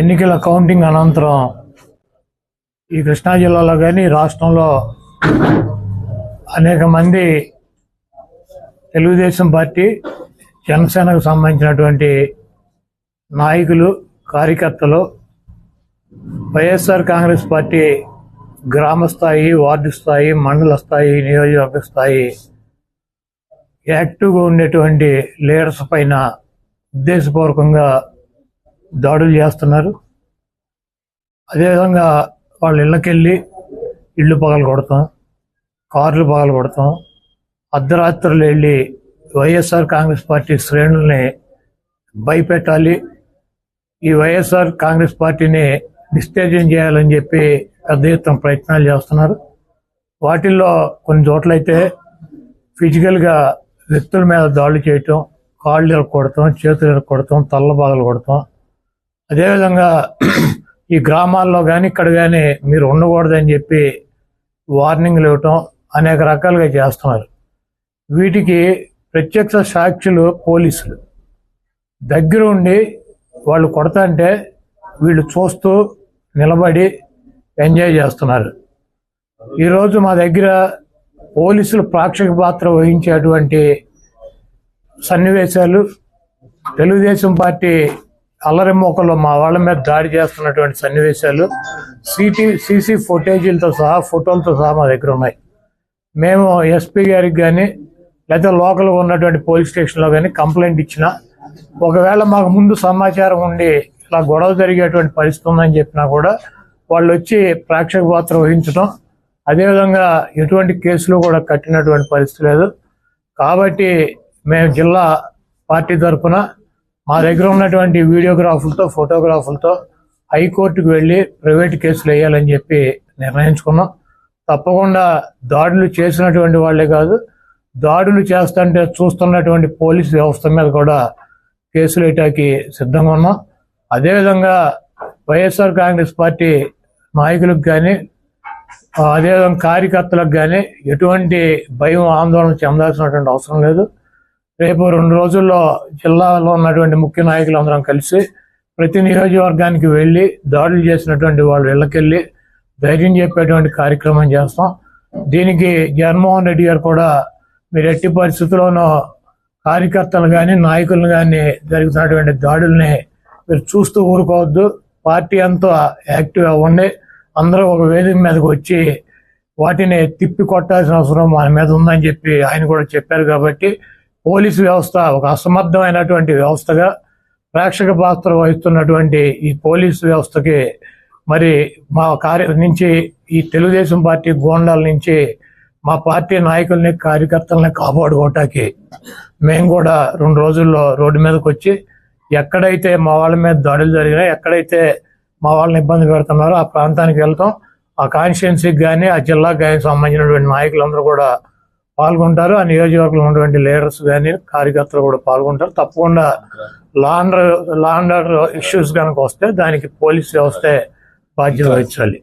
ఎన్నికల కౌంటింగ్ అనంతరం ఈ కృష్ణా జిల్లాలో కానీ రాష్ట్రంలో అనేక మంది తెలుగుదేశం పార్టీ జనసేనకు సంబంధించినటువంటి నాయకులు కార్యకర్తలు వైఎస్ఆర్ కాంగ్రెస్ పార్టీ గ్రామ స్థాయి, వార్డు స్థాయి, మండల స్థాయి, నియోజకవర్గ స్థాయి యాక్టివ్గా ఉండేటువంటి లీడర్స్ పైన ఉద్దేశపూర్వకంగా దాడులు చేస్తున్నారు. అదేవిధంగా వాళ్ళ ఇళ్ళకెళ్ళి ఇళ్ళు పగలు కొడతాం, కార్లు పగలు కొడతాం, అర్ధరాత్రులు వెళ్ళి వైఎస్ఆర్ కాంగ్రెస్ పార్టీ శ్రేణుల్ని భయపెట్టాలి, ఈ వైఎస్ఆర్ కాంగ్రెస్ పార్టీని డిస్టేజన్ చేయాలని చెప్పి పెద్ద ఎత్తున ప్రయత్నాలు చేస్తున్నారు. వాటిల్లో కొన్ని చోట్లయితే ఫిజికల్గా వ్యక్తుల మీద దాడులు చేయటం, కాళ్ళు ఇరక్కొడతాం, చేతులు ఇరక్కొడతాం, తల్ల బాగలు కొడతాం. అదేవిధంగా ఈ గ్రామాల్లో కానీ ఇక్కడ కానీ మీరు ఉండకూడదని చెప్పి వార్నింగ్లు ఇవ్వటం అనేక రకాలుగా చేస్తున్నారు. వీటికి ప్రత్యక్ష సాక్షులు పోలీసులు దగ్గర ఉండి వాళ్ళు కొడతాంటే వీళ్ళు చూస్తూ నిలబడి ఎంజాయ్ చేస్తున్నారు. ఈరోజు మా దగ్గర పోలీసులు ప్రేక్షక పాత్ర వహించేటువంటి సన్నివేశాలు, తెలుగుదేశం పార్టీ అల్లరిమోకలో మా వాళ్ళ మీద దాడి చేస్తున్నటువంటి సన్నివేశాలు సీసీ ఫుటేజీలతో సహా, ఫోటోలతో సహా మా దగ్గర ఉన్నాయి. మేము ఎస్పీ గారికి కానీ లేదా లోకల్గా ఉన్నటువంటి పోలీస్ స్టేషన్లో కానీ కంప్లైంట్ ఇచ్చినా, ఒకవేళ మాకు ముందు సమాచారం ఉండి ఇలా గొడవ జరిగేటువంటి పరిస్థితి ఉందని చెప్పినా కూడా వాళ్ళు వచ్చి ప్రేక్షక పాత్ర వహించడం, అదేవిధంగా ఎటువంటి కేసులు కూడా కట్టినటువంటి పరిస్థితి లేదు. కాబట్టి మేము జిల్లా పార్టీ తరఫున మా దగ్గర ఉన్నటువంటి వీడియోగ్రాఫులతో, ఫోటోగ్రాఫులతో హైకోర్టుకు వెళ్ళి ప్రైవేట్ కేసులు వేయాలని చెప్పి నిర్ణయించుకున్నాం. తప్పకుండా దాడులు చేసినటువంటి వాళ్ళే కాదు, దాడులు చేస్తుంటే చూస్తున్నటువంటి పోలీసు వ్యవస్థ మీద కూడా కేసులు వేయటానికి సిద్ధంగా ఉన్నాం. అదేవిధంగా వైఎస్ఆర్ కాంగ్రెస్ పార్టీ నాయకులకు కానీ అదేవిధంగా కార్యకర్తలకు కానీ ఎటువంటి భయం, ఆందోళన చెందాల్సినటువంటి అవసరం లేదు. రేపు 2 రోజుల్లో జిల్లాలో ఉన్నటువంటి ముఖ్య నాయకులందరం కలిసి ప్రతి నియోజకవర్గానికి వెళ్ళి దాడులు చేసినటువంటి వాళ్ళ ఇళ్ళకెళ్ళి ధైర్యం చెప్పేటువంటి కార్యక్రమం చేస్తాం. దీనికి జగన్మోహన్ రెడ్డి గారు కూడా మీరు ఎట్టి పరిస్థితుల్లోనూ కార్యకర్తలు కానీ నాయకులను కానీ జరుగుతున్నటువంటి దాడుల్ని మీరు చూస్తూ ఊరుకోవద్దు, పార్టీ అంతా యాక్టివ్ అవ్వండి, అందరూ ఒక వేదిక మీదకి వచ్చి వాటిని తిప్పి కొట్టాల్సిన అవసరం మన మీద ఉందని చెప్పి ఆయన కూడా చెప్పారు. కాబట్టి పోలీసు వ్యవస్థ ఒక అసమర్థమైనటువంటి వ్యవస్థగా ప్రేక్షక పాత్ర వహిస్తున్నటువంటి ఈ పోలీసు వ్యవస్థకి మరి మా నుంచి ఈ తెలుగుదేశం పార్టీ గోండాల నుంచి మా పార్టీ నాయకుల్ని, కార్యకర్తల్ని కాపాడుకోవటానికి మేము కూడా 2 రోజుల్లో రోడ్డు మీదకి వచ్చి ఎక్కడైతే మా వాళ్ళ మీద దాడులు జరిగినాయి, ఎక్కడైతే మా వాళ్ళని ఇబ్బంది పెడుతున్నారో ఆ ప్రాంతానికి వెళ్తాం. ఆ కాన్స్టిట్యున్సీకి కానీ ఆ జిల్లాకు కానీ సంబంధించినటువంటి నాయకులందరూ కూడా పాల్గొంటారు. ఆ నియోజకవర్గంలో ఉన్నటువంటి లీడర్స్ కానీ కార్యకర్తలు కూడా పాల్గొంటారు. తప్పకుండా లా అండ్ ఆర్డర్ ఇష్యూస్ కనుక వస్తే దానికి పోలీస్ వ్యవస్థే బాధ్యత వహించాలి.